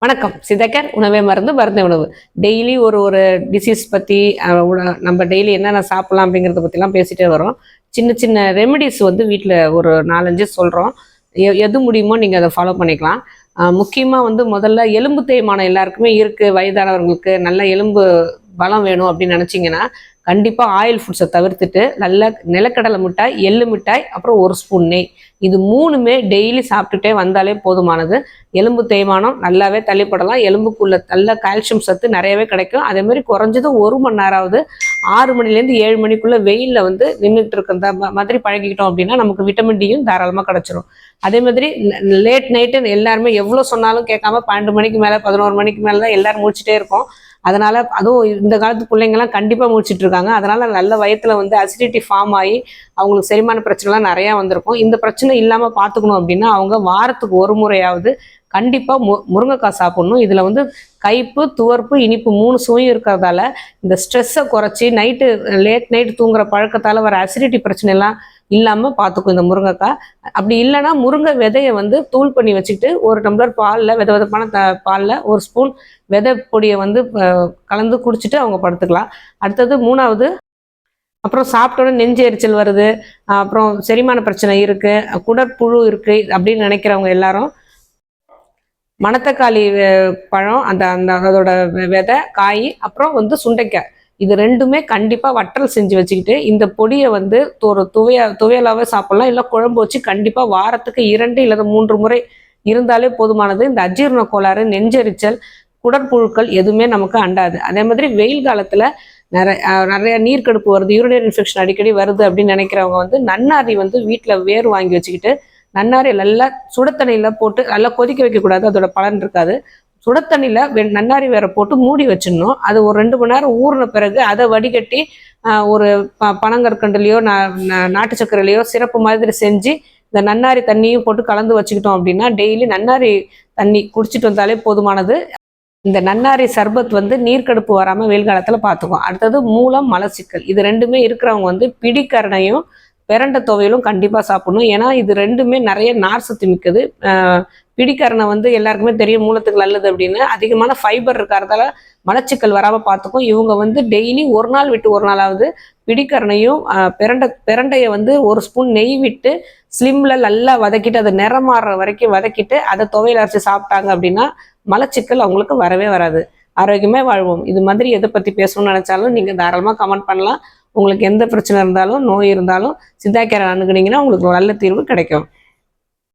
வணக்கம். சிதக்கர் உணவே மருந்து மருந்தே உணவு. டெய்லி ஒரு ஒரு டிசீஸ் பற்றி நம்ம டெய்லி என்னென்ன சாப்பிட்லாம் அப்படிங்கிறத பற்றிலாம் பேசிகிட்டே வரோம். சின்ன சின்ன ரெமெடிஸ் வந்து வீட்டில் ஒரு 4-5 சொல்கிறோம். எது முடியுமோ நீங்கள் அதை ஃபாலோ பண்ணிக்கலாம். முக்கியமாக வந்து முதல்ல எலும்பு தேய்மானம் எல்லாருக்குமே இருக்குது. வயதானவர்களுக்கு நல்ல எலும்பு பலம் வேணும் அப்படின்னு நினச்சிங்கன்னா கண்டிப்பாக ஆயில் ஃபுட்ஸை தவிர்த்துட்டு நல்ல நிலக்கடலை மிட்டாய், எள்ளு மிட்டாய், அப்புறம் 1 ஸ்பூன் நெய், இது 3மே டெய்லி சாப்பிட்டுட்டே வந்தாலே போதுமானது. எலும்பு தேய்மானம் நல்லாவே தள்ளிப்படலாம். எலும்புக்குள்ள நல்ல கால்சியம் சத்து நிறையவே கிடைக்கும். அதே மாதிரி குறைஞ்சது 1 மணி நேரமாவது 6 மணிலேருந்து 7 மணிக்குள்ள வெயிலில் வந்து நின்றுட்டு இருக்கிற மாதிரி பழகிக்கிட்டோம் அப்படின்னா நமக்கு விட்டமின் டியும் தாராளமாக கிடைச்சிரும். அதே மாதிரி லேட் நைட்டு எல்லாருமே எவ்வளோ சொன்னாலும் கேட்காம 12 மணிக்கு மேலே 11 மணிக்கு மேலே தான் எல்லாரும் முடிச்சுட்டே இருக்கோம். அதனால அதுவும் இந்த காலத்து பிள்ளைங்கலாம் கண்டிப்பாக முடிச்சுட்டு இருக்காங்க. அதனால நல்ல வயத்துல வந்து அசிடிட்டி ஃபார்ம் ஆகி அவங்களுக்கு செரிமான பிரச்சனைலாம் நிறையா வந்திருக்கும். இந்த பிரச்சனை இல்லாமல் பார்த்துக்கணும் அப்படின்னா அவங்க வாரத்துக்கு ஒரு முறையாவது கண்டிப்பாக முருங்கைக்காய் சாப்பிடணும். இதில் வந்து கைப்பு, துவர்ப்பு, இனிப்பு 3 சுவையும் இருக்கிறதால இந்த ஸ்ட்ரெஸ்ஸை குறைச்சி லேட் நைட்டு தூங்குற பழக்கத்தால் வர அசிடிட்டி பிரச்சனைலாம் இல்லாமல் பார்த்துக்கும் இந்த முருங்கைக்காய். அப்படி இல்லைன்னா முருங்கை விதையை வந்து தூள் பண்ணி வச்சுக்கிட்டு 1 டம்ளர் பாலில் விதமான பாலில் 1 ஸ்பூன் விதை பொடியை வந்து கலந்து குடிச்சிட்டு அவங்க படுத்துக்கலாம். அடுத்தது 3வது, அப்புறம் சாப்பிட்டோன்னே நெஞ்சு எரிச்சல் வருது, அப்புறம் செரிமான பிரச்சனை இருக்குது, குடற்புழு இருக்குது அப்படின்னு நினைக்கிறவங்க எல்லாரும் மணத்தக்காளி பழம், அதோட விதை, காய், அப்புறம் வந்து சுண்டைக்காய், இது 2மே கண்டிப்பாக வற்றல் செஞ்சு வச்சுக்கிட்டு இந்த பொடியை வந்து ஒரு துவையலாகவே சாப்பிட்லாம். இல்லை குழம்பு வச்சு கண்டிப்பாக வாரத்துக்கு 2 இல்லை 3 முறை இருந்தாலே போதுமானது. இந்த அஜீரண கோளாறு, நெஞ்செரிச்சல், குடற்புழுக்கள் எதுவுமே நமக்கு அண்டாது. அதே மாதிரி வெயில் காலத்தில் நிறைய நீர்க்கடுப்பு வருது, யூரினரி இன்ஃபெக்ஷன் அடிக்கடி வருது அப்படின்னு நினைக்கிறவங்க வந்து நன்னாரி வந்து வீட்டில் வேர் வாங்கி வச்சுக்கிட்டு நன்னாரி நல்லா சுடத்தண்ணியில் போட்டு நல்லா கொதிக்க வைக்கக்கூடாது, அதோட பலன் இருக்காது. சுடத்தண்ணியில் நன்னாரி வேற போட்டு மூடி வச்சிடணும். அது ஒரு 2 மணி நேரம் ஊறின பிறகு அதை வடிகட்டி ஒரு பனங்கற்கண்டுலையோ நாட்டு சர்க்கரையிலையோ சிறப்பு மாதிரி செஞ்சு இந்த நன்னாரி தண்ணியும் போட்டு கலந்து வச்சுக்கிட்டோம் அப்படின்னா டெய்லி நன்னாரி தண்ணி குடிச்சிட்டு வந்தாலே போதுமானது. இந்த நன்னாரி சர்பத் வந்து நீர்க்கடுப்பு வராமல் வெயில் காலத்தில் பார்த்துக்கும். அடுத்தது மூலம், மலச்சிக்கல், இது 2மே இருக்கிறவங்க வந்து பிடிக்கரணையும் பிரண்டை துவையலும் கண்டிப்பாக சாப்பிடணும். ஏன்னா இது 2மே நிறைய நார் சத்து மிக்கது. பிடிக்கரணை வந்து எல்லாருக்குமே தெரியும் மூலத்துக்கு நல்லது அப்படின்னு. அதிகமான ஃபைபர் இருக்கிறதால மலச்சிக்கல் வராமல் பார்த்துக்கும். இவங்க வந்து டெய்லி 1 நாள் விட்டு 1 நாளாவது பிடிக்கரணையும் பிரண்டையை வந்து 1 ஸ்பூன் நெய் விட்டு ஸ்லிம்மில் நல்லா வதக்கிட்டு அதை நிறம் மாறுற வரைக்கும் வதக்கிட்டு அதை துவையல் அரைச்சி சாப்பிட்டாங்க அப்படின்னா மலச்சிக்கல் அவங்களுக்கு வரவே வராது. ஆரோக்கியமே வாழ்வோம். இது மாதிரி எதை பற்றி பேசணும்னு நினச்சாலும் நீங்கள் தாராளமாக கமெண்ட் பண்ணலாம். உங்களுக்கு எந்த பிரச்சனை இருந்தாலும், நோய் இருந்தாலும் சித்தா கேரை அணுகுனீங்கன்னா உங்களுக்கு நல்ல தீர்வு கிடைக்கும்.